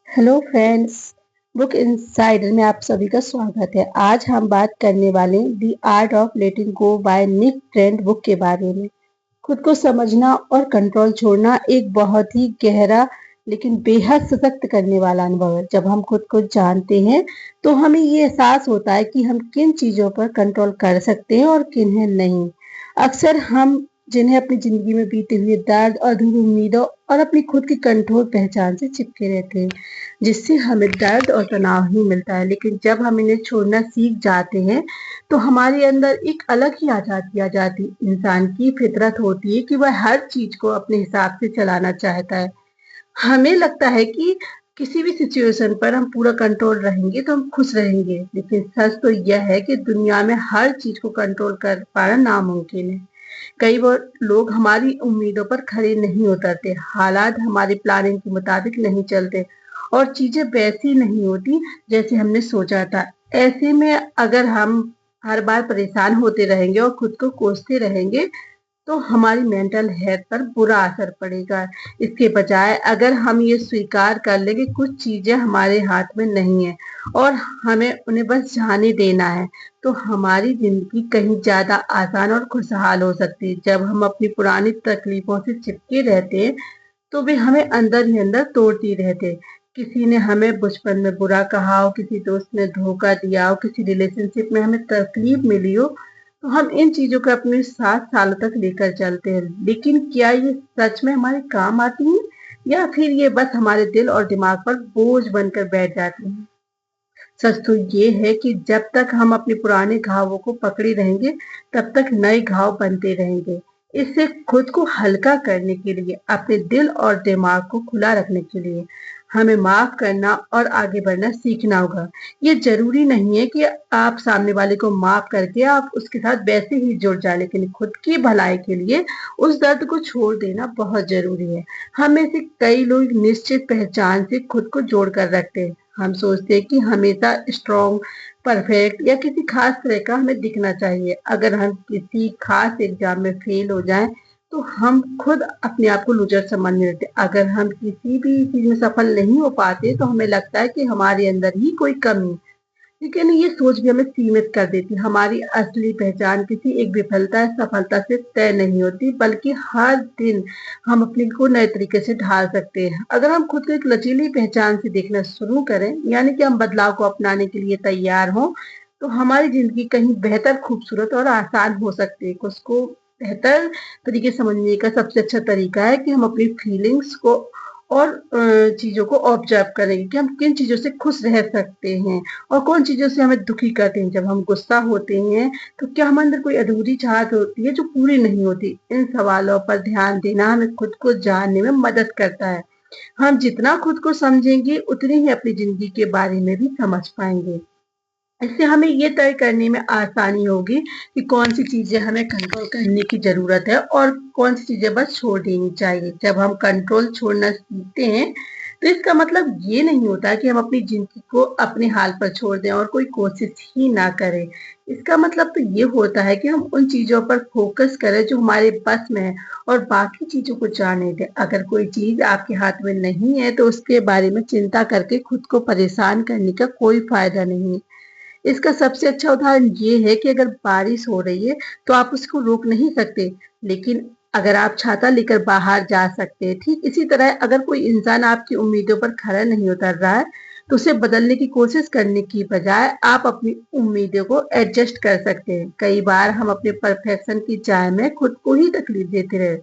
Hello friends. Book insider में आप सभी का स्वागत है। आज हम बात करने वाले हैं the art of letting go by Nick Trent book के बारे में। खुद को समझना और कंट्रोल छोड़ना एक बहुत ही गहरा लेकिन बेहद सशक्त करने वाला अनुभव है। जब हम खुद को जानते हैं तो हमें ये एहसास होता है कि हम किन चीजों पर कंट्रोल कर सकते हैं और किन्हें नहीं। अक्सर हम जिन्हें अपनी जिंदगी में बीते हुए दर्द, अधूरी उम्मीदों और अपनी खुद की कठोर पहचान से चिपके रहते हैं, जिससे हमें दर्द और तनाव ही मिलता है। लेकिन जब हम इन्हें छोड़ना सीख जाते हैं तो हमारे अंदर एक अलग ही आजादी आ जाती। इंसान की फितरत होती है कि वह हर चीज को अपने हिसाब से चलाना चाहता है। हमें लगता है कि किसी भी सिचुएशन पर हम पूरा कंट्रोल रहेंगे तो हम खुश रहेंगे, लेकिन सच तो यह है कि दुनिया में हर चीज को कंट्रोल कर पाना नामुमकिन है। कई बार लोग हमारी उम्मीदों पर खरे नहीं उतरते, हालात हमारी प्लानिंग के मुताबिक नहीं चलते और चीजें वैसी नहीं होती जैसे हमने सोचा था। ऐसे में अगर हम हर बार परेशान होते रहेंगे और खुद को कोसते रहेंगे तो हमारी मेंटल हेल्थ पर बुरा असर पड़ेगा। इसके बजाय अगर हम ये स्वीकार कर ले कि कुछ चीजें हमारे हाथ में नहीं है और हमें उन्हें बस जाने देना है, तो हमारी जिंदगी कहीं ज्यादा आसान और खुशहाल हो सकती है। जब हम अपनी पुरानी तकलीफों से चिपके रहते हैं तो वे हमें अंदर ही अंदर तोड़ती रहते। किसी ने हमें बचपन में बुरा कहा हो, किसी दोस्त ने धोखा दिया हो, किसी रिलेशनशिप में हमें तकलीफ मिली हो, तो हम इन चीजों को अपने 7 साल तक लेकर चलते हैं। लेकिन क्या ये सच में हमारे काम आती हैं या फिर ये बस हमारे दिल और दिमाग पर बोझ बनकर बैठ जाती हैं? सच तो ये है कि जब तक हम अपने पुराने घावों को पकड़े रहेंगे तब तक नए घाव बनते रहेंगे। इससे खुद को हल्का करने के लिए, अपने दिल और दिमाग को खुला रखने के लिए हमें माफ करना और आगे बढ़ना सीखना होगा। ये जरूरी नहीं है कि आप सामने वाले को माफ करके आप उसके साथ वैसे ही जुड़ जाए, लेकिन खुद की भलाई के लिए उस दर्द को छोड़ देना बहुत जरूरी है। हम में से कई लोग निश्चित पहचान से खुद को जोड़ कर रखते हैं। हम सोचते हैं कि हमेशा स्ट्रॉन्ग, परफेक्ट या किसी खास तरह का हमें दिखना चाहिए। अगर हम किसी खास एग्जाम में फेल हो जाएं तो हम खुद अपने आप को लूजर समझने लगते हैं। अगर हम किसी भी चीज में सफल नहीं हो पाते तो हमें लगता है कि हमारे अंदर ही कोई कमी है। लेकिन ये सोच भी हमें सीमित कर देती है। हमारी असली पहचान किसी एक विफलता या सफलता से तय नहीं होती, बल्कि हर दिन हम अपने को नए तरीके से ढाल सकते हैं। अगर हम खुद को एक लचीली पहचान से देखना शुरू करें, यानी कि हम बदलाव को अपनाने के लिए तैयार हों, तो हमारी जिंदगी कहीं बेहतर, खूबसूरत और आसान हो सकती है। उसको बेहतर तरीके से समझने का सबसे अच्छा तरीका है कि हम अपनी फीलिंग्स को और चीजों को ऑब्जर्व करेंगे कि हम किन चीजों से खुश रह सकते हैं और कौन चीजों से हमें दुखी करते हैं। जब हम गुस्सा होते हैं तो क्या हम अंदर कोई अधूरी चाहत होती है जो पूरी नहीं होती? इन सवालों पर ध्यान देना हमें खुद को जानने में मदद करता है। हम जितना खुद को समझेंगे उतनी ही अपनी जिंदगी के बारे में भी समझ पाएंगे। इससे हमें ये तय करने में आसानी होगी कि कौन सी चीजें हमें कंट्रोल करने की जरूरत है और कौन सी चीजें बस छोड़ देनी चाहिए। जब हम कंट्रोल छोड़ना सीखते हैं तो इसका मतलब ये नहीं होता कि हम अपनी जिंदगी को अपने हाल पर छोड़ दें और कोई कोशिश ही ना करें। इसका मतलब तो ये होता है कि हम उन चीजों पर फोकस करें जो हमारे बस में है और बाकी चीजों को जाने दें। अगर कोई चीज आपके हाथ में नहीं है तो उसके बारे में चिंता करके खुद को परेशान करने का कोई फायदा नहीं है। इसका सबसे अच्छा उदाहरण ये है कि अगर बारिश हो रही है तो आप उसको रोक नहीं सकते, लेकिन अगर आप छाता लेकर बाहर जा सकते हैं। ठीक इसी तरह अगर कोई इंसान आपकी उम्मीदों पर खरा नहीं उतर रहा है तो उसे बदलने की कोशिश करने की बजाय आप अपनी उम्मीदों को एडजस्ट कर सकते हैं। कई बार हम अपने परफेक्शन की चाह में खुद को ही तकलीफ देते रहे।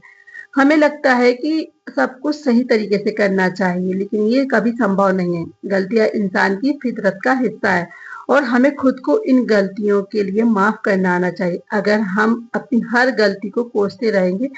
हमें लगता है कि सब कुछ सही तरीके से करना चाहिए, लेकिन ये कभी संभव नहीं है। गलतियां इंसान की फितरत का हिस्सा है और हमें खुद को इन गलतियों के लिए माफ करना आना चाहिए। अगर हम अपनी हर गलती को कोसते रहेंगे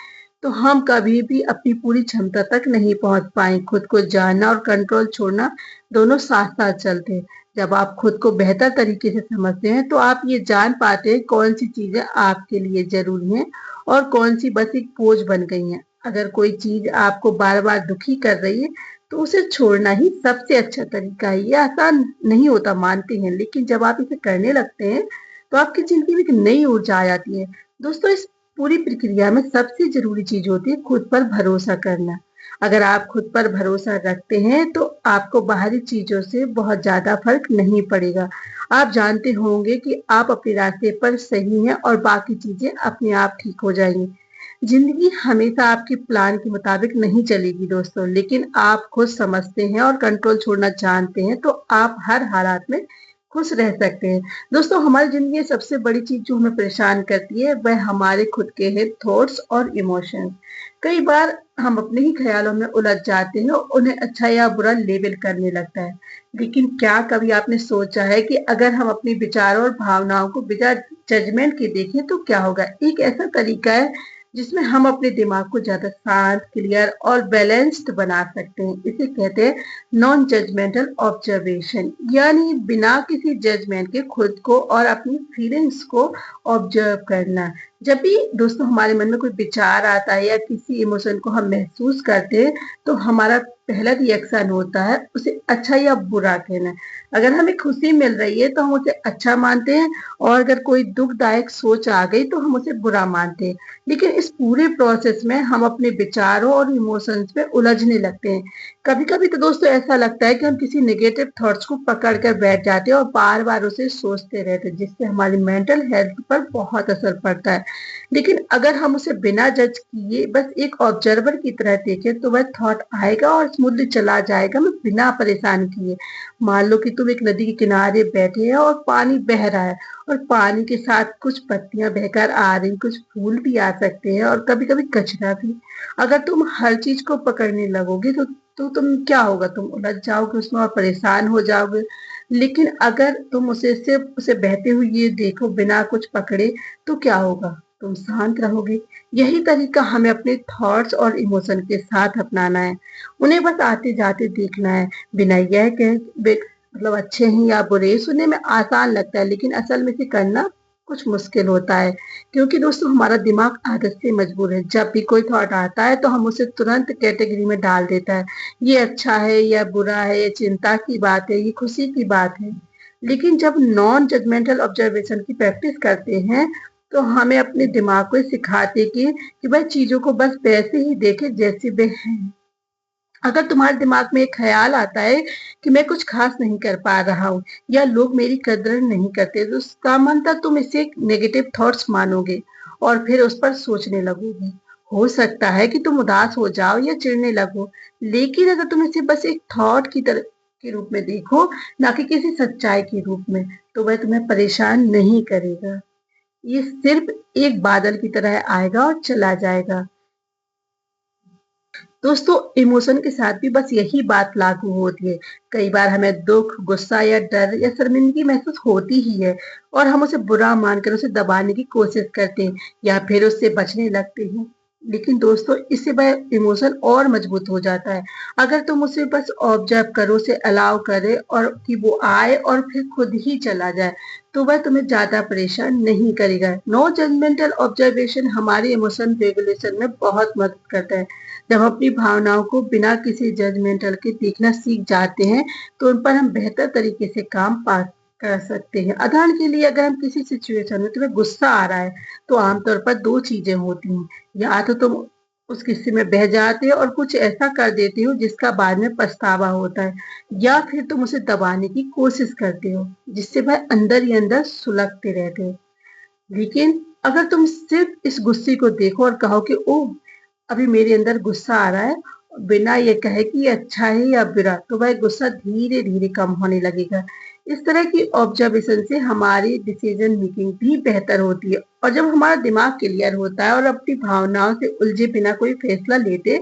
तो हम कभी भी अपनी पूरी क्षमता तक नहीं पहुंच पाएंगे। खुद को जानना और कंट्रोल छोड़ना दोनों साथ साथ चलते हैं। जब आप खुद को बेहतर तरीके से समझते हैं तो आप ये जान पाते हैं कौन सी चीजें आपके लिए जरूरी हैं और कौन सी बस एक बोझ बन गई हैं। अगर कोई चीज आपको बार बार दुखी कर रही है तो उसे छोड़ना ही सबसे अच्छा तरीका है। ये आसान नहीं होता, मानते हैं, लेकिन जब आप इसे करने लगते हैं तो आपकी जिंदगी में एक नई ऊर्जा आ जाती है। दोस्तों, इस पूरी प्रक्रिया में सबसे जरूरी चीज होती है खुद पर भरोसा करना। अगर आप खुद पर भरोसा रखते हैं तो आपको बाहरी चीजों से बहुत ज्यादा फर्क नहीं पड़ेगा। आप जानते होंगे कि आप अपने रास्ते पर सही हैं और बाकी चीजें अपने आप ठीक हो जाएंगी। जिंदगी हमेशा आपके प्लान के मुताबिक नहीं चलेगी दोस्तों, लेकिन आप खुद समझते हैं और कंट्रोल छोड़ना जानते हैं तो आप हर हालात में खुश रह सकते हैं। दोस्तों, हमारी जिंदगी में सबसे बड़ी चीज जो हमें परेशान करती है वह हमारे खुद के है थॉट्स और इमोशंस। कई बार हम अपने ही ख्यालों में उलझ जाते हैं और उन्हें अच्छा या बुरा लेबल करने लगता है। लेकिन क्या कभी आपने सोचा है कि अगर हम अपने विचारों और भावनाओं को बिना जजमेंट के देखें तो क्या होगा? एक ऐसा तरीका है जिसमें हम अपने दिमाग को ज्यादा शांत, क्लियर और बैलेंस्ड बना सकते हैं। इसे कहते हैं नॉन जजमेंटल ऑब्जर्वेशन, यानी बिना किसी जजमेंट के खुद को और अपनी फीलिंग्स को ऑब्जर्व करना। जब भी दोस्तों हमारे मन में कोई विचार आता है या किसी इमोशन को हम महसूस करते हैं तो हमारा पहला रिएक्शन होता है उसे अच्छा या बुरा कहना। अगर हमें खुशी मिल रही है तो हम उसे अच्छा मानते हैं और अगर कोई दुखदायक सोच आ गई तो हम उसे बुरा मानते हैं। लेकिन इस पूरे प्रोसेस में हम अपने विचारों और इमोशंस पे उलझने लगते हैं। कभी कभी तो दोस्तों ऐसा लगता है कि हम किसी नेगेटिव थॉट्स को पकड़ कर बैठ जाते हैं और बार बार उसे सोचते रहते हैं, जिससे हमारी मेंटल हेल्थ पर बहुत असर पड़ता है। लेकिन अगर हम उसे बिना जज किए बस एक ऑब्जर्वर की तरह देखें तो वह थॉट आएगा और स्मूथली चला जाएगा, मैं बिना परेशान किए। मान लो कि तुम एक नदी के किनारे बैठे हैं और पानी बह रहा है और पानी के साथ कुछ पत्तियां बहकर आ रही, कुछ फूल भी आ सकते हैं और कभी कभी कचरा भी। अगर तुम हर चीज को पकड़ने लगोगे तो तुम क्या होगा? तुम उलझ जाओगे उसमें और परेशान हो जाओगे। लेकिन अगर तुम उसे सिर्फ उसे बहते हुए ये देखो बिना कुछ पकड़े तो क्या होगा? तुम शांत रहोगे। यही तरीका हमें अपने थॉट्स और इमोशन के साथ अपनाना है। उन्हें बस आते जाते देखना है, बिना यह कह मतलब अच्छे हैं या बुरे। सुनने में आसान लगता है लेकिन असल में इसे करना कुछ मुश्किल होता है, क्योंकि दोस्तों हमारा दिमाग आदत से मजबूर है। जब भी कोई थॉट आता है तो हम उसे तुरंत कैटेगरी में डाल देता है, ये अच्छा है या बुरा है, ये चिंता की बात है, ये खुशी की बात है। लेकिन जब नॉन जजमेंटल ऑब्जर्वेशन की प्रैक्टिस करते हैं तो हमें अपने दिमाग को सिखाते कि वह चीजों को बस वैसे ही देखे जैसे वे हैं। अगर तुम्हारे दिमाग में एक ख्याल आता है कि मैं कुछ खास नहीं कर पा रहा हूँ या लोग मेरी कदर नहीं करते, तो सामान्यतः तुम इसे नेगेटिव थॉट्स मानोगे और फिर उस पर सोचने लगोगे। हो सकता है कि तुम उदास हो जाओ या चिढ़ने लगो, लेकिन अगर तुम इसे बस एक थॉट की तरह के रूप में देखो, ना कि किसी सच्चाई के रूप में, तो वह तुम्हें परेशान नहीं करेगा। ये सिर्फ एक बादल की तरह आएगा और चला जाएगा। दोस्तों, इमोशन के साथ भी बस यही बात लागू होती है। कई बार हमें दुख, गुस्सा या डर या शर्मिंदगी महसूस होती ही है और हम उसे बुरा मानकर उसे दबाने की कोशिश करते हैं या फिर उससे बचने लगते हैं। लेकिन दोस्तों, इससे वह इमोशन और मजबूत हो जाता है। अगर तुम उसे बस ऑब्जर्व करो, उसे अलाउ करे और कि वो आए और फिर खुद ही चला जाए, तो वह तुम्हें ज्यादा परेशान नहीं करेगा। नो जजमेंटल ऑब्जर्वेशन हमारे इमोशन रेगुलेशन में बहुत मदद करता है। जब हम अपनी भावनाओं को बिना किसी जजमेंटल के देखना सीख जाते हैं तो उन पर हम बेहतर तरीके से काम पा कर सकते हैं। उदाहरण के लिए, अगर हम किसी सिचुएशन में तुम्हें गुस्सा आ रहा है तो आमतौर पर दो चीजें होती हैं। या तो तुम उस किस्से में बह जाते हो और कुछ ऐसा कर देते हो जिसका बाद में पछतावा होता है, या फिर तुम उसे दबाने की कोशिश करते हो जिससे वह अंदर ही अंदर सुलगते रहते हो। लेकिन अगर तुम सिर्फ इस गुस्से को देखो और कहो कि ओह, अभी मेरे अंदर गुस्सा आ रहा है, बिना ये कहे कि ये अच्छा है या बुरा, तो वह गुस्सा धीरे धीरे कम होने लगेगा। इस तरह की ऑब्जर्वेशन से हमारी डिसीजन मेकिंग भी बेहतर होती है और जब हमारा दिमाग क्लियर होता है और अपनी भावनाओं से उलझे बिना कोई फैसला लेते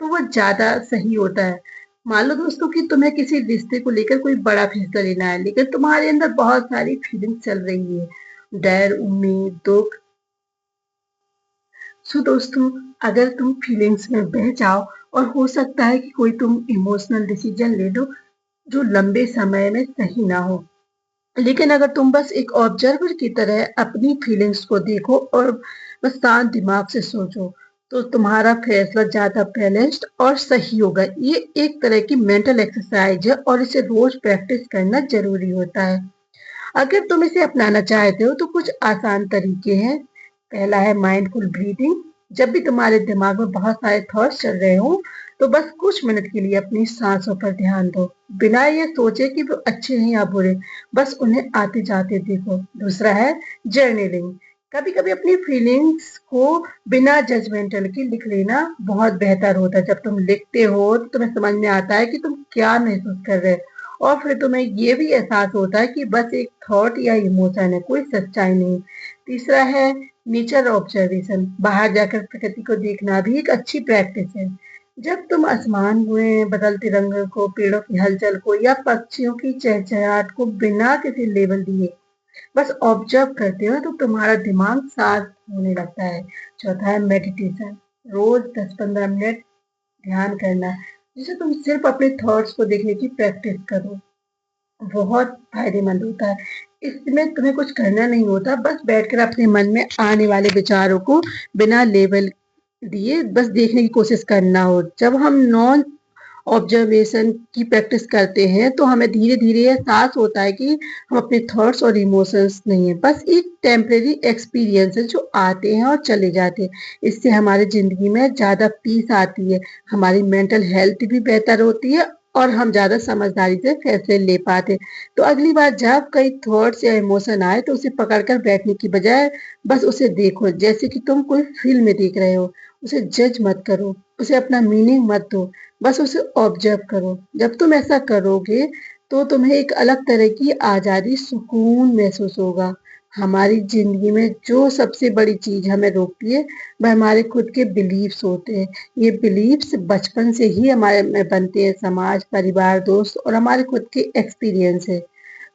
तो वो ज्यादा सही होता है। मान लो दोस्तों कि तुम्हें किसी रिश्ते को लेकर कोई बड़ा फैसला लेना है, लेकिन तुम्हारे अंदर बहुत सारी फीलिंग चल रही है, डर, उम्मीद, दुख। सो दोस्तों, अगर तुम फीलिंग्स में बह जाओ और हो सकता है कि कोई तुम इमोशनल डिसीजन ले लो जो लंबे समय में सही ना हो। लेकिन अगर तुम बस एक ऑब्जर्वर की तरह अपनी फीलिंग्स को देखो और बस शांत दिमाग से सोचो, तो तुम्हारा फैसला ज्यादा बैलेंस्ड और सही होगा। ये एक तरह की मेंटल एक्सरसाइज है और इसे रोज प्रैक्टिस करना जरूरी होता है। अगर तुम इसे अपनाना चाहते हो तो कुछ आसान तरीके हैं। पहला है माइंडफुल ब्रीदिंग। जब भी तुम्हारे दिमाग में बहुत सारे थॉट्स चल रहे हो तो बस कुछ मिनट के लिए अपनी सांसों पर ध्यान दो, बिना ये सोचे कि वो अच्छे हैं या बुरे, बस उन्हें आते जाते देखो। दूसरा है जर्नलिंग। कभी कभी अपनी फीलिंग्स को बिना जजमेंटल के लिख लेना बहुत बेहतर होता है। जब तुम लिखते हो तो तुम्हें समझ में आता है कि तुम क्या महसूस कर रहे हो, और फिर तुम्हें ये भी एहसास होता है कि बस एक थॉट या इमोशन है, कोई सच्चाई नहीं। तीसरा है नेचर ऑब्जर्वेशन। बाहर जाकर प्रकृति को देखना भी एक अच्छी प्रैक्टिस है। जब तुम आसमान में बदलते रंग को, पेड़ों की हलचल को या पक्षियों की चहचहाट को बिना किसी लेबल दिए बस ऑब्जर्व करते हो तो तुम्हारा दिमाग शांत होने लगता है। चौथा है मेडिटेशन। रोज 10-15 मिनट ध्यान करना, जिसे तुम सिर्फ अपने थॉट्स को देखने की प्रैक्टिस करो, बहुत फायदेमंद होता है। इसमें तुम्हें कुछ करना नहीं होता, बस बैठकर अपने मन में आने वाले विचारों को बिना लेबल दिए बस देखने की कोशिश करना हो। जब हम नॉन ऑब्जर्वेशन की प्रैक्टिस करते हैं तो हमें धीरे धीरे एहसास होता है कि हम अपने थॉट्स और इमोशंस नहीं है, बस एक टेम्परेरी एक्सपीरियंस है जो आते हैं और चले जाते हैं। इससे हमारी जिंदगी में ज्यादा पीस आती है, हमारी मेंटल हेल्थ भी बेहतर होती है और हम ज्यादा समझदारी से फैसले ले पाते हैं। तो अगली बार जब कई थॉट्स या इमोशन आए तो उसे पकड़कर बैठने की बजाय बस उसे देखो, जैसे कि तुम कोई फिल्म देख रहे हो। उसे जज मत करो, उसे अपना मीनिंग मत दो, बस उसे ऑब्जर्व करो। जब तुम ऐसा करोगे तो तुम्हें एक अलग तरह की आजादी, सुकून महसूस होगा। हमारी जिंदगी में जो सबसे बड़ी चीज हमें रोकती है वह हमारे खुद के बिलीव्स होते हैं। ये बिलीव्स बचपन से ही हमारे में बनते हैं, समाज, परिवार, दोस्त और हमारे खुद के एक्सपीरियंस है।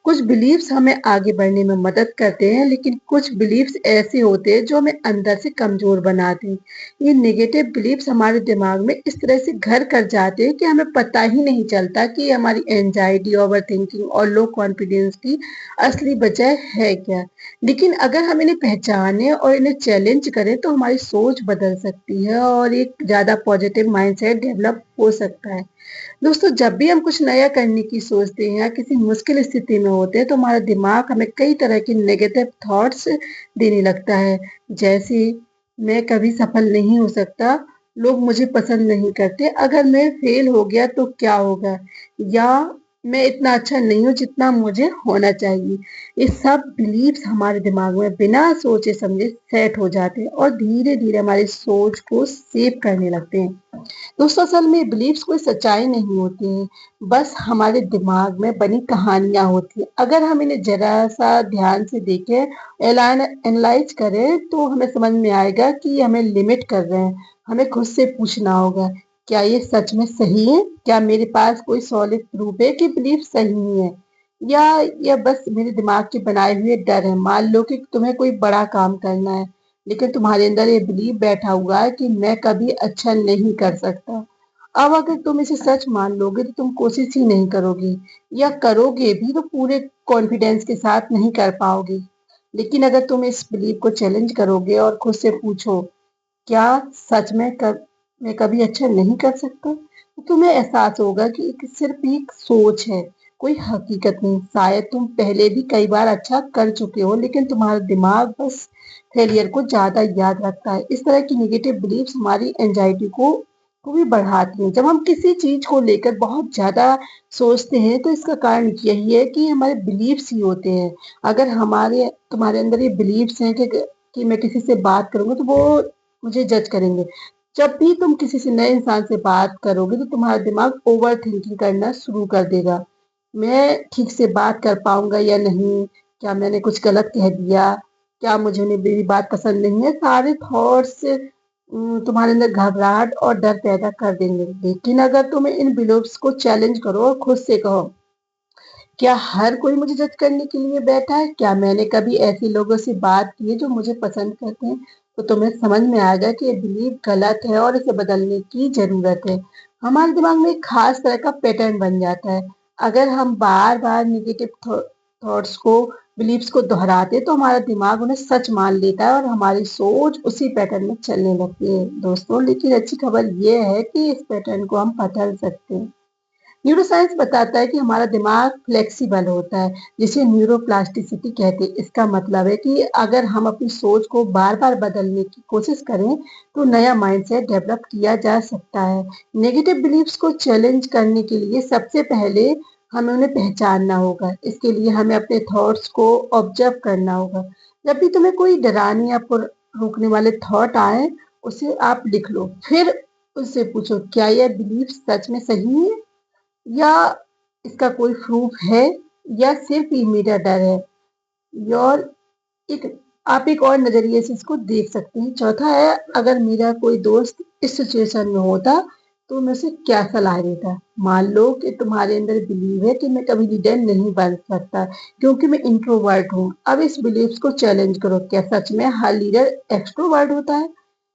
कुछ बिलीव्स हमें आगे बढ़ने में मदद करते हैं, लेकिन कुछ बिलीव्स ऐसे होते हैं जो हमें अंदर से कमजोर बनाते हैं। ये नेगेटिव बिलीव्स हमारे दिमाग में इस तरह से घर कर जाते हैं कि हमें पता ही नहीं चलता कि हमारी एंजाइटी, ओवर थिंकिंग और लो कॉन्फिडेंस की असली वजह है क्या। लेकिन अगर हम इन्हें पहचाने और इन्हें चैलेंज करें तो हमारी सोच बदल सकती है और एक ज्यादा पॉजिटिव माइंडसेट डेवलप हो सकता है। दोस्तों, जब भी हम कुछ नया करने की सोचते हैं या किसी मुश्किल स्थिति में होते हैं तो हमारा दिमाग हमें कई तरह के नेगेटिव थॉट्स देने लगता है। जैसे, मैं कभी सफल नहीं हो सकता, लोग मुझे पसंद नहीं करते, अगर मैं फेल हो गया तो क्या होगा, या मैं इतना अच्छा नहीं हूँ जितना मुझे होना चाहिए। ये सब बिलीव्स हमारे दिमाग में बिना सोचे समझे सेट हो जाते हैं और धीरे धीरे हमारी सोच को सेव करने लगते हैं। दोस्तों, असल में बिलीव्स कोई सच्चाई नहीं होती है, बस हमारे दिमाग में बनी कहानियां होती है। अगर हम इन्हें जरा सा ध्यान से देखें, एनालाइज करें तो हमें समझ में आएगा कि ये हमें लिमिट कर रहे हैं। हमें खुद से पूछना होगा, क्या ये सच में सही है? क्या मेरे पास कोई सॉलिड प्रूफ है कि बिलीफ सही है, या यह बस मेरे दिमाग के बनाए हुए डर है? मान लो कि तुम्हें कोई बड़ा काम करना है, लेकिन तुम्हारे अंदर ये बिलीव बैठा हुआ है कि मैं कभी अच्छा नहीं कर सकता। अब अगर तुम इसे सच मान लोगे तो तुम कोशिश ही नहीं करोगे, या करोगे भी तो पूरे कॉन्फिडेंस के साथ नहीं कर पाओगे। लेकिन अगर तुम इस बिलीव को चैलेंज करोगे और खुद से पूछो, क्या सच में मैं कभी अच्छा नहीं कर सकता, तो तुम्हें एहसास होगा कि सिर्फ एक सोच है, कोई हकीकत नहीं। शायद तुम पहले भी कई बार अच्छा कर चुके हो, लेकिन तुम्हारा दिमाग बस फेलियर को ज्यादा याद रखता है। इस तरह की नेगेटिव बिलीव्स हमारी एंजाइटी को भी बढ़ाती हैं। जब हम किसी चीज को लेकर बहुत ज्यादा सोचते हैं तो इसका कारण यही है कि हमारे बिलीव्स ही होते हैं। अगर तुम्हारे अंदर ये बिलीव्स हैं कि मैं किसी से बात करूंगा तो वो मुझे जज करेंगे, जब भी तुम किसी से नए इंसान से बात करोगे तो तुम्हारा दिमाग ओवर थिंकिंग करना शुरू कर देगा। मैं ठीक से बात कर पाऊंगा या नहीं, क्या मैंने कुछ गलत कह दिया, क्या मुझे उन्हें मेरी बात पसंद नहीं है, सारे थॉट्स तुम्हारे अंदर घबराहट और डर पैदा कर देंगे। लेकिन अगर तुम इन बिलीव्स को चैलेंज करो और खुद से कहो, क्या हर कोई मुझे जज करने के लिए बैठा है, क्या मैंने कभी ऐसे लोगों से बात की है जो मुझे पसंद करते हैं, तो तुम्हें समझ में आएगा कि ये बिलीव गलत है और इसे बदलने की जरूरत है। हमारे दिमाग में एक खास तरह का पैटर्न बन जाता है। अगर हम बार बार निगेटिव थॉट्स को, बिलीव्स को दोहराते तो हमारा दिमाग उन्हें सच मान लेता है और हमारी सोच उसी पैटर्न में चलने लगती है। दोस्तों, लेकिन अच्छी खबर ये है कि इस पैटर्न को हम बदल सकते हैं। न्यूरोसाइंस बताता है कि हमारा दिमाग फ्लेक्सिबल होता है, जिसे न्यूरोप्लास्टिसिटी कहते हैं। इसका मतलब है कि अगर हम अपनी सोच को बार-बार बदलने की कोशिश करें, तो नया माइंडसेट डेवलप किया जा सकता है। नेगेटिव बिलीफ्स को चैलेंज करने के लिए सबसे पहले हमें उन्हें पहचानना होगा। इसके लिए हमें अपने थॉट्स को ऑब्जर्व करना होगा। जब भी तुम्हें कोई डराने या रोकने वाले थॉट आए, उसे आप लिख लो। फिर उससे पूछो, क्या यह बिलीफ सच में सही है, या इसका कोई प्रूफ है, या सिर्फ ये मेरा डर है। और एक आप एक और नजरिए से इसको देख सकते हैं। चौथा है, अगर मेरा कोई दोस्त इस सिचुएशन में होता, तो मैं उसे क्या सलाह देता। मान लो कि तुम्हारे अंदर बिलीव है कि मैं कभी लीडर नहीं बन सकता, क्योंकि मैं इंट्रोवर्ट हूँ। अब इस बिलीव्स को चैलेंज करो, क्या सच में हर लीडर एक्सट्रोवर्ट होता है।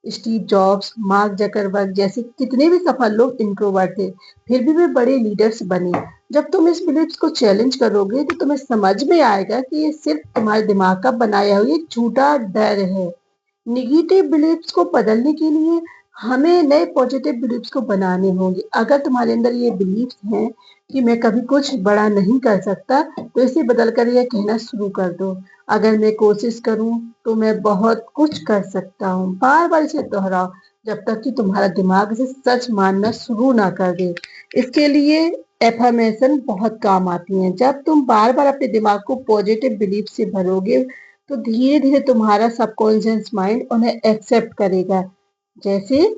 स्टीव जॉब्स, मार्क जकरबर्ग जैसे कितने भी सफल लोग इंट्रोवर्ट थे, फिर भी वे बड़े लीडर्स बने। जब तुम इस बिलीव्स को चैलेंज करोगे, तो तुम्हें समझ में आएगा कि ये सिर्फ तुम्हारे दिमाग का बनाया हुआ एक झूठा डर है। निगेटिव बिलीव्स को बदलने के लिए हमें नए पॉजिटिव बिलीव्स को बनाने होंगे। अगर तुम्हारे अंदर ये बिलीव्स हैं कि मैं कभी कुछ बड़ा नहीं कर सकता, तो इसे बदलकर यह कहना शुरू कर दो, अगर मैं कोशिश करूं तो मैं बहुत कुछ कर सकता हूँ। बार बार इसे दोहराओ, जब तक कि तुम्हारा दिमाग इसे सच मानना शुरू ना कर दे। इसके लिए एफर्मेशन बहुत काम आती है। जब तुम बार बार अपने दिमाग को पॉजिटिव बिलीफ से भरोगे, तो धीरे धीरे तुम्हारा सबकॉन्शियस माइंड उन्हें एक्सेप्ट करेगा। जैसे,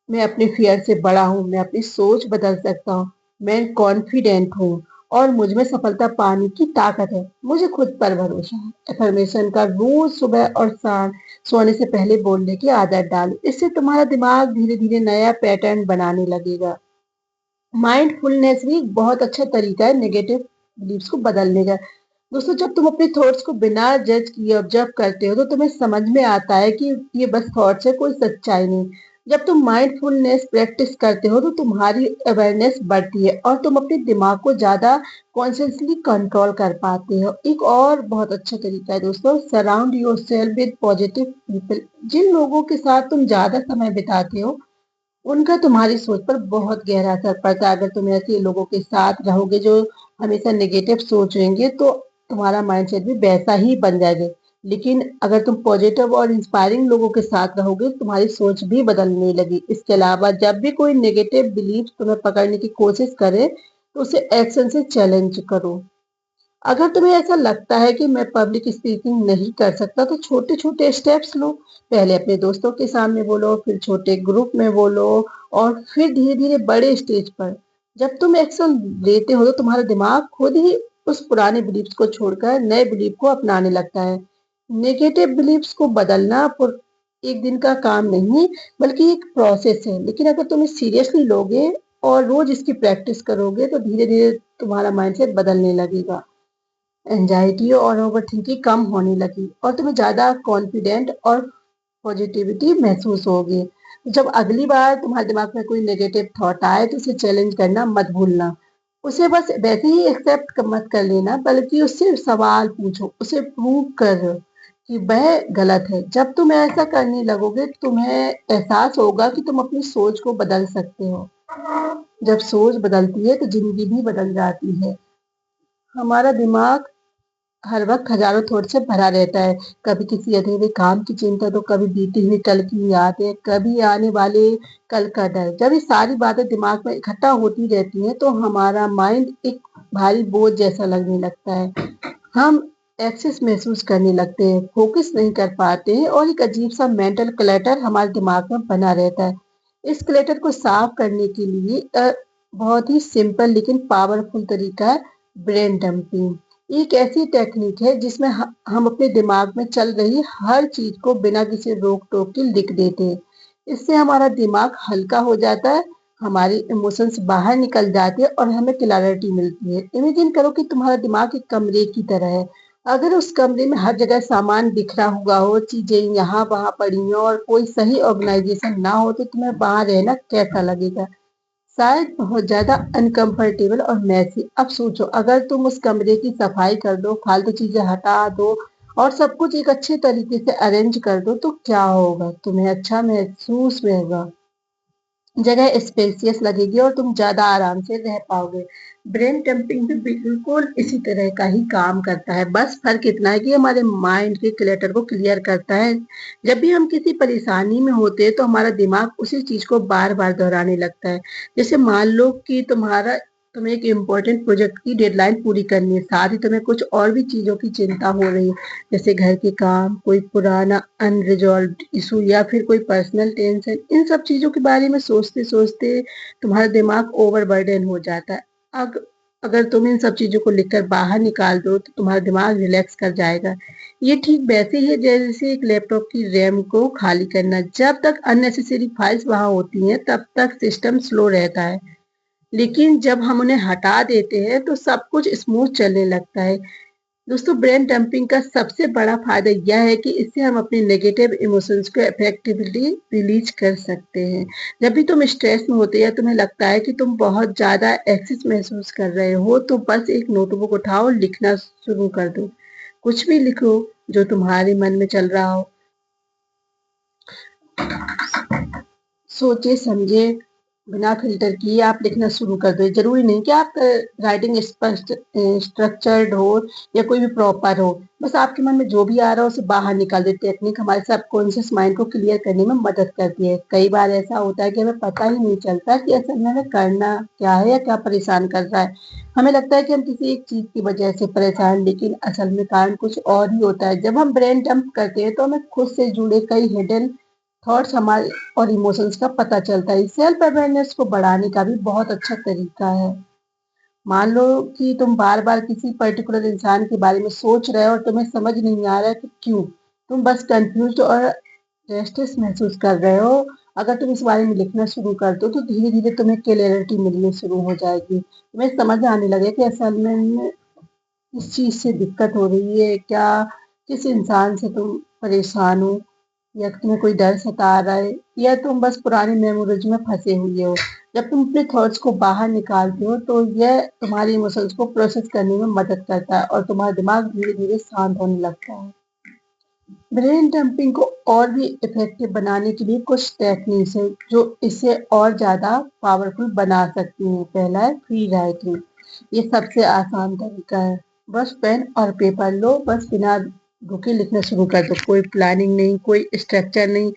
मैं अपने फियर से बड़ा हूँ, मैं अपनी सोच बदल सकता हूँ, मैं कॉन्फिडेंट हूँ, और मुझ में सफलता पाने की ताकत है, मुझे खुद पर भरोसा है। एफर्मेशन का रोज सुबह और शाम सोने से पहले बोलने की आदत डालो। इससे तुम्हारा दिमाग धीरे धीरे नया पैटर्न बनाने लगेगा। माइंडफुलनेस भी एक बहुत अच्छा तरीका है नेगेटिव बिलीव्स को बदलने का। दोस्तों, जब तुम अपने थॉट्स को बिना जज किए ऑब्जर्व करते हो, तो तुम्हें समझ में आता है कि ये बस थॉट्स है, कोई सच्चाई नहीं। जब तुम माइंडफुलनेस प्रैक्टिस करते हो, तो तुम्हारी अवेयरनेस बढ़ती है और तुम अपने दिमाग को ज्यादा कॉन्शियसली कंट्रोल कर पाते हो। एक और बहुत अच्छा तरीका है दोस्तों, surround yourself with positive people. जिन लोगों के साथ तुम ज्यादा समय बिताते हो, उनका तुम्हारी सोच पर बहुत गहरा असर पड़ता है। अगर तुम ऐसे लोगों के साथ रहोगे जो हमेशा नेगेटिव सोचेंगे, तो तुम्हारा माइंडसेट भी वैसा ही बन जाएगा। लेकिन अगर तुम पॉजिटिव और इंस्पायरिंग लोगों के साथ रहोगे, तो तुम्हारी सोच भी बदलने लगी। इसके अलावा जब भी कोई नेगेटिव बिलीफ तुम्हें पकड़ने की कोशिश करे, तो उसे एक्शन से चैलेंज करो। अगर तुम्हें ऐसा लगता है कि मैं पब्लिक स्पीकिंग नहीं कर सकता, तो छोटे छोटे स्टेप्स लो। पहले अपने दोस्तों के सामने बोलो, फिर छोटे ग्रुप में बोलो, और फिर धीरे धीरे बड़े स्टेज पर। जब तुम एक्शन लेते हो, तो तुम्हारा दिमाग खुद ही उस पुराने बिलीफ्स को छोड़कर नए बिलीफ को अपनाने लगता है। नेगेटिव बिलीफ्स को बदलना एक दिन का काम नहीं, बल्कि एक प्रोसेस है। लेकिन अगर तुम इस सीरियसली लोगे और रोज इसकी प्रैक्टिस करोगे, तो धीरे धीरे तुम्हारा माइंडसेट बदलने लगेगा। एंजाइटी और ओवरथिंकिंग कम होने लगी, और तुम्हें ज्यादा कॉन्फिडेंट और पॉजिटिविटी महसूस होगी। जब अगली बार तुम्हारे दिमाग में कोई नेगेटिव थॉट आए, तो उसे चैलेंज करना मत भूलना। उसे बस वैसे ही एक्सेप्ट मत कर लेना, बल्कि उससे सवाल पूछो, उसे प्रूव करो कि वह गलत है। जब तुम ऐसा करने लगोगे, तो तुम्हें एहसास होगा कि तुम अपनी सोच को बदल सकते हो। जब सोच बदलती है, तो जिंदगी भी बदल जाती है। हमारा दिमाग हर वक्त हजारों थॉट से भरा रहता है। कभी किसी अधूरे काम की चिंता, तो कभी बीते हुए कल की यादें, कभी आने वाले कल का डर। जब ये सारी बातें दिमाग में इकट्ठा होती रहती हैं, तो हमारा माइंड एक भारी बोझ जैसा लगने लगता है। हम एक्सेस महसूस करने लगते हैं, फोकस नहीं कर पाते हैं, और एक अजीब सा मेंटल क्लटर हमारे दिमाग में बना रहता है। इस क्लटर को साफ करने के लिए बहुत ही सिंपल लेकिन पावरफुल तरीका है ब्रेन डंपिंग। एक ऐसी टेक्निक है जिसमें हम अपने दिमाग में चल रही हर चीज को बिना किसी रोक टोक के लिख देते हैं। इससे हमारा दिमाग हल्का हो जाता है, हमारी इमोशंस बाहर निकल जाते हैं, और हमें क्लैरिटी मिलती है। इमेजिन करो कि तुम्हारा दिमाग एक कमरे की तरह है। अगर उस कमरे में हर जगह सामान बिखरा हुआ हो, चीजें यहाँ वहां पड़ी हो, और कोई सही ऑर्गेनाइजेशन ना हो, तो तुम्हें वहां रहना कैसा लगेगा। शायद बहुत ज्यादा अनकंफर्टेबल और मैसी। अब सोचो, अगर तुम उस कमरे की सफाई कर दो, फालतू चीजें हटा दो, और सब कुछ एक अच्छे तरीके से अरेंज कर दो, तो क्या होगा। तुम्हें अच्छा महसूस होगा। जगह स्पेसियस लगेगी और तुम ज्यादा आराम से रह पाओगे। ब्रेन डंपिंग भी बिल्कुल इसी तरह का ही काम करता है, बस फर्क इतना है कि हमारे माइंड के क्लटर को क्लियर करता है। जब भी हम किसी परेशानी में होते हैं तो हमारा दिमाग उसी चीज को बार बार दोहराने लगता है। जैसे मान लो कि तुम्हें एक इम्पोर्टेंट प्रोजेक्ट की डेडलाइन पूरी करनी है, साथ ही तुम्हें कुछ और भी चीजों की चिंता हो रही है, जैसे घर के काम, कोई पुराना अनरिजॉल्व्ड इशू या फिर कोई पर्सनल टेंशन। इन सब चीजों के बारे में सोचते सोचते तुम्हारा दिमाग ओवरबर्डन हो जाता है। अग, अगर तुम इन सब चीजों को लिखकर बाहर निकाल दो तो तुम्हारा दिमाग रिलैक्स कर जाएगा। ये ठीक वैसे ही है जैसे एक लैपटॉप की रैम को खाली करना। जब तक अननेसेसरी फाइल्स वहां होती हैं तब तक सिस्टम स्लो रहता है, लेकिन जब हम उन्हें हटा देते हैं तो सब कुछ स्मूथ चलने लगता है। दोस्तों, ब्रेन डंपिंग का सबसे बड़ा फायदा यह है कि इससे हम अपने नेगेटिव इमोशंस को इफेक्टिवली रिलीज कर सकते हैं। जब भी तुम स्ट्रेस में होते या तुम्हें लगता है कि तुम बहुत ज्यादा एक्सेस महसूस कर रहे हो तो बस एक नोटबुक उठाओ, लिखना शुरू कर दो। कुछ भी लिखो जो तुम्हारे मन में चल रहा हो, सोचे समझे बिना फिल्टर किए आप लिखना शुरू कर दो। जरूरी नहीं कि आप राइटिंग स्पष्ट स्ट्रक्चर्ड हो या कोई भी प्रॉपर हो, बस आपके मन में जो भी आ रहा है उसे बाहर निकाल दे। टेक्निक हमारे सबकॉन्शियस माइंड को क्लियर करने में मदद करती है। कई बार ऐसा होता है कि हमें पता ही नहीं चलता कि असल में हमें करना क्या है या क्या परेशान कर रहा है। हमें लगता है कि हम किसी एक चीज की वजह से परेशान, लेकिन असल में कारण कुछ और ही होता है। जब हम ब्रेन डंप करते हैं तो हमें खुद से जुड़े कई हिडन थॉट्स हमारे और इमोशंस का पता चलता है। सेल्फ अवेयरनेस को बढ़ाने का भी बहुत अच्छा तरीका है। मान लो कि तुम बार बार किसी पर्टिकुलर इंसान के बारे में सोच रहे हो और तुम्हें समझ नहीं आ रहा है कि क्यों। तुम बस कंफ्यूज और रेस्टलेस महसूस कर रहे हो। अगर तुम इस बारे में लिखना शुरू कर दो तो धीरे धीरे तुम्हें क्लियरिटी मिलनी शुरू हो जाएगी। तुम्हें समझ आने लगे कि असल में किस चीज से दिक्कत हो रही है, क्या किस इंसान से तुम परेशान हो, या तुम्हें कोई डर सता रहा है, या तुम बस पुरानी मेमोरीज में फंसे हुए हो। जब तुम अपने थॉट्स को बाहर निकालते हो तो यह तुम्हारी इमोशंस को प्रोसेस करने में मदद करता है और तुम्हारा दिमाग धीरे धीरे शांत होने लगता है। ब्रेन डंपिंग को और भी इफेक्टिव बनाने के लिए कुछ टेक्निक्स है जो इसे और ज्यादा पावरफुल बना सकती हैं। पहला है फ्री राइटिंग। ये सबसे आसान तरीका है। बस पेन और पेपर लो, बस बिना रुके लिखना शुरू कर दो। कोई प्लानिंग नहीं, कोई स्ट्रक्चर नहीं,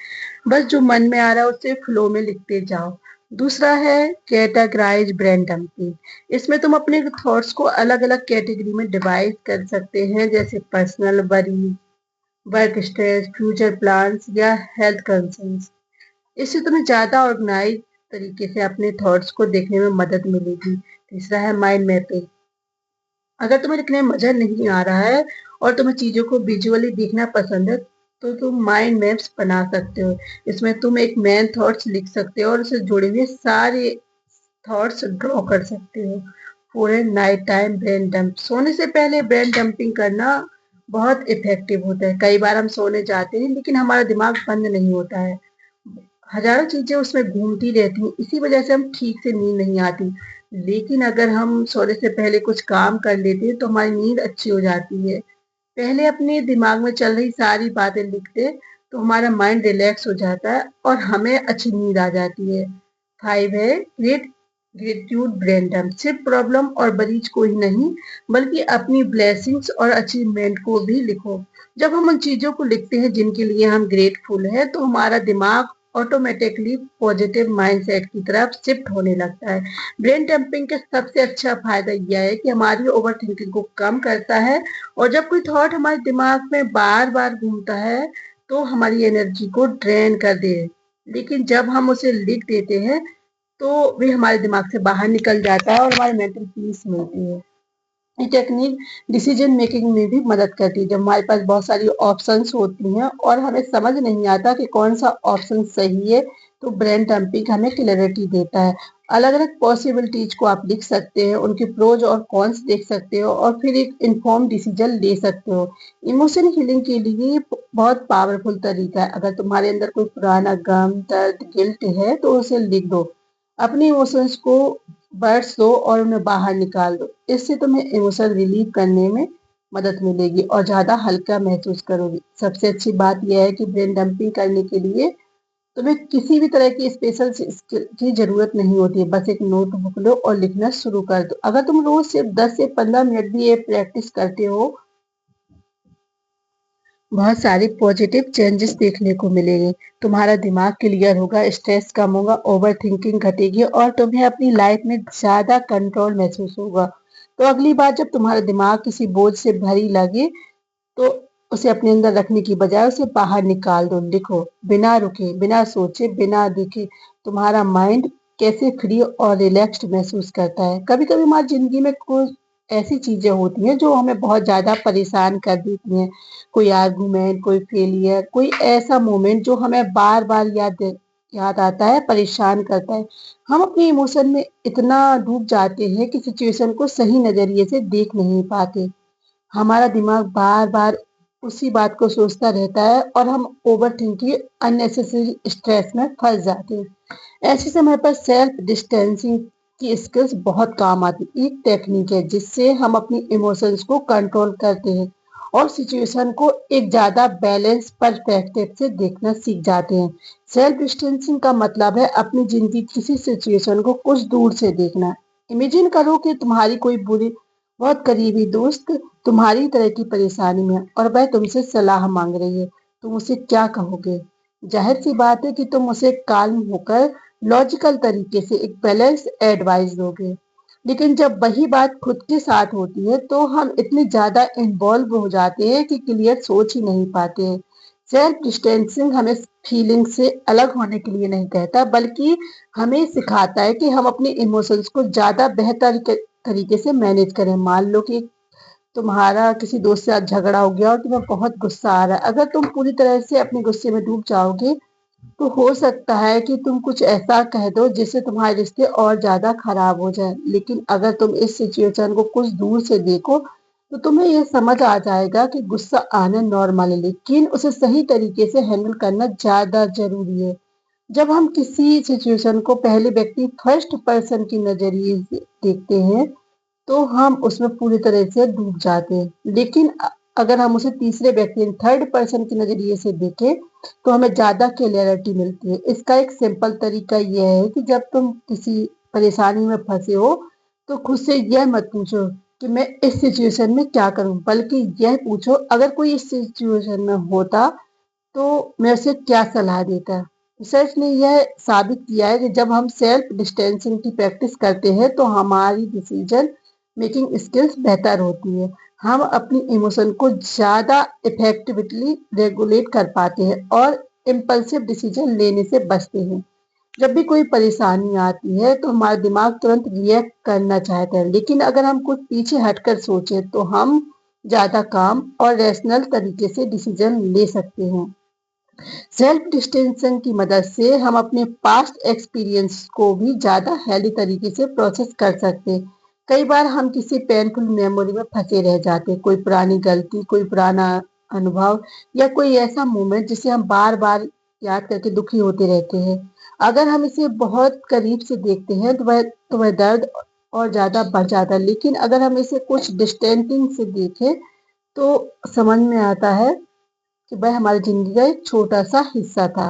बस जो मन में आ रहा है उसे फ्लो में लिखते जाओ। दूसरा है कैटेगराइज ब्रेन डंपिंग। इसमें तुम अपने थॉट्स को अलग अलग कैटेगरी में डिवाइड कर सकते हैं, जैसे personal, worry, work stress, future plans या हेल्थ कंसर्न्स। इससे तुम्हें ज्यादा ऑर्गेनाइज तरीके से अपने थॉट्स को देखने में मदद मिलेगी। तीसरा है माइंड मैपिंग। अगर तुम्हें लिखने में मजा नहीं आ रहा है और तुम्हें चीजों को विजुअली देखना पसंद है तो तुम माइंड मैप्स बना सकते हो। इसमें तुम एक मेन थॉट्स लिख सकते हो और उससे जुड़े हुए सारे थॉट्स ड्रॉ कर सकते हो। फोर है नाइट टाइम ब्रेन डंप। सोने से पहले ब्रेन डंपिंग करना बहुत इफेक्टिव होता है। कई बार हम सोने जाते हैं लेकिन हमारा दिमाग बंद नहीं होता है, हजारों चीजें उसमें घूमती रहती हैं, इसी वजह से हम ठीक से नींद नहीं आती। लेकिन अगर हम सोने से पहले कुछ काम कर लेते हैं तो हमारी नींद अच्छी हो जाती है। पहले अपने दिमाग में चल रही सारी बातें लिखते तो हमारा माइंड रिलैक्स हो जाता है और हमें अच्छी नींद आ जाती है। फाइव है ग्रेटिट्यूड ब्रेन डंप। सिर्फ प्रॉब्लम और बरीज को ही नहीं बल्कि अपनी ब्लेसिंग्स और अचीवमेंट को भी लिखो। जब हम उन चीजों को लिखते हैं जिनके लिए हम ग्रेटफुल है तो हमारा दिमाग ऑटोमेटिकली पॉजिटिव माइंडसेट की तरफ शिफ्ट होने लगता है। ब्रेन डंपिंग का सबसे अच्छा फायदा यह है कि हमारी ओवर थिंकिंग को कम करता है, और जब कोई थॉट हमारे दिमाग में बार बार घूमता है तो हमारी एनर्जी को ड्रेन कर दे, लेकिन जब हम उसे लिख देते हैं तो वे हमारे दिमाग से बाहर निकल जाता है और हमारी मेंटल पीस मिलती है। ये टेक्निक डिसीजन मेकिंग में भी मदद करती है। जब हमारे पास बहुत सारी ऑप्शंस होती हैं और हमें समझ नहीं आता कि कौन सा ऑप्शन सही है तो ब्रेन डंपिंग हमें क्लैरिटी देता है। अलग अलग पॉसिबिलिटीज को आप लिख सकते हैं, उनके प्रोज और कॉन्स देख सकते हो और फिर एक इन्फॉर्म डिसीजन ले सकते हो। इमोशन हीलिंग के लिए ये बहुत पावरफुल तरीका है। अगर तुम्हारे अंदर कोई पुराना गम, दर्द, गिल्ट है तो उसे लिख दो। अपने इमोशंस को वर्ड्स दो और उन्हें बाहर निकाल दो। इससे तुम्हें इमोशन रिलीव करने में मदद मिलेगी और ज्यादा हल्का महसूस करोगी। सबसे अच्छी बात यह है कि ब्रेन डंपिंग करने के लिए तुम्हें किसी भी तरह की स्पेशल स्किल की जरूरत नहीं होती है, बस एक नोटबुक लो और लिखना शुरू कर दो। अगर तुम रोज सिर्फ 10 से 15 मिनट भी ये प्रैक्टिस करते हो, बहुत सारे पॉजिटिव चेंजेस देखने को मिलेंगे। तुम्हारा दिमाग क्लियर होगा, स्ट्रेस कम होगा, ओवर थिंकिंग घटेगी और तुम्हें अपनी लाइफ में ज्यादा कंट्रोल महसूस होगा। तो अगली बार जब तुम्हारा दिमाग किसी बोझ से भरी लगे, तो उसे अपने अंदर रखने की बजाय उसे बाहर निकाल दो। लिखो, बिना रुके, बिना सोचे, बिना देखे तुम्हारा माइंड कैसे फ्री और रिलैक्स्ड महसूस करता है। कभी कभी हमारी जिंदगी में कुछ ऐसी चीजें होती हैं जो हमें बहुत ज्यादा परेशान कर देती हैं। कोई आर्गुमेंट, कोई फेलियर, कोई ऐसा मोमेंट जो हमें बार बार याद आता है, परेशान करता है। हम अपने इमोशन में इतना डूब जाते हैं कि सिचुएशन को सही नजरिए से देख नहीं पाते। हमारा दिमाग बार-बार उसी बात को सोचता रहता है और हम ओवरथिंकिंग, अननेसेसरी स्ट्रेस में फंस जाते हैं। ऐसे समय पर सेल्फ डिस्टेंसिंग की स्किल्स बहुत काम आती है। एक टेक्निक है जिससे हम अपनी इमोशंस को कंट्रोल करते हैं और सिचुएशन को एक ज्यादा बैलेंस पर्सपेक्टिव से देखना सीख जाते हैं। सेल्फ डिस्टेंसिंग का मतलब है अपनी जिंदगी किसी सिचुएशन को कुछ दूर से देखना। इमेजिन करो कि तुम्हारी कोई बुरी, बहुत करीबी दोस्त तुम्हारी तरह की परेशानी में है और वह तुमसे सलाह मांग रही है। तुम उसे क्या कहोगे? जाहिर सी बात है कि तुम उसे काल्म होकर लॉजिकल तरीके से एक बैलेंस एडवाइस दोगे। लेकिन जब वही बात खुद के साथ होती है तो हम इतने ज्यादा इन्वॉल्व हो जाते हैं कि क्लियर सोच ही नहीं पाते हैं। सेल्फ डिस्टेंसिंग हमें फीलिंग से अलग होने के लिए नहीं कहता, बल्कि हमें सिखाता है कि हम अपने इमोशंस को ज्यादा बेहतर तरीके से मैनेज करें। मान लो कि तुम्हारा किसी दोस्त से आज झगड़ा हो गया और तुम्हें बहुत गुस्सा आ रहा है। अगर तुम पूरी तरह से अपने गुस्से में डूब जाओगे, तो हो सकता है कि तुम कुछ ऐसा कह दो जिससे तुम्हारे रिश्ते और ज्यादा खराब हो जाए। लेकिन अगर तुम इस सिचुएशन को कुछ दूर से देखो, तो तुम्हें यह समझ आ जाएगा कि गुस्सा आना नॉर्मल है, लेकिन उसे सही तरीके से हैंडल करना ज्यादा जरूरी है। जब हम किसी सिचुएशन को पहले व्यक्ति फर्स्ट पर्सन की नजरिए से देखते हैं, तो हम उसमें पूरी तरह से डूब जाते हैं। लेकिन अगर हम उसे तीसरे व्यक्ति, थर्ड पर्सन के नजरिए से देखें, तो हमें ज्यादा क्लियरिटी मिलती है। इसका एक सिंपल तरीका यह है कि जब तुम किसी परेशानी में फंसे हो, तो खुद से यह मत पूछो कि मैं इस सिचुएशन में क्या करूं, बल्कि यह पूछो, अगर कोई इस सिचुएशन में होता तो मैं उसे क्या सलाह देता। रिसर्च ने यह साबित किया है कि जब हम सेल्फ डिस्टेंसिंग की प्रैक्टिस करते हैं तो हमारी डिसीजन मेकिंग स्किल्स बेहतर होती है। हम अपनी इमोशन को ज्यादा इफेक्टिवली रेगुलेट कर पाते हैं और इम्पल्सिव डिसीजन लेने से बचते हैं। जब भी कोई परेशानी आती है तो हमारा दिमाग तुरंत रिएक्ट करना चाहता है, लेकिन अगर हम कुछ पीछे हटकर सोचें तो हम ज्यादा काम और रैशनल तरीके से डिसीजन ले सकते हैं। सेल्फ डिस्टेंसिंग की मदद से हम अपने पास्ट एक्सपीरियंस को भी ज्यादा हेल्दी तरीके से प्रोसेस कर सकते हैं। कई बार हम किसी पेनफुल मेमोरी में फंसे रह जाते हैं, कोई पुरानी गलती, कोई पुराना अनुभव या कोई ऐसा मोमेंट जिसे हम बार बार याद करके दुखी होते रहते हैं। अगर हम इसे बहुत करीब से देखते हैं तो वह दर्द और ज्यादा बढ़ जाता है, लेकिन अगर हम इसे कुछ डिस्टेंसिंग से देखें तो समझ में आता है कि वह हमारी जिंदगी का एक छोटा सा हिस्सा था।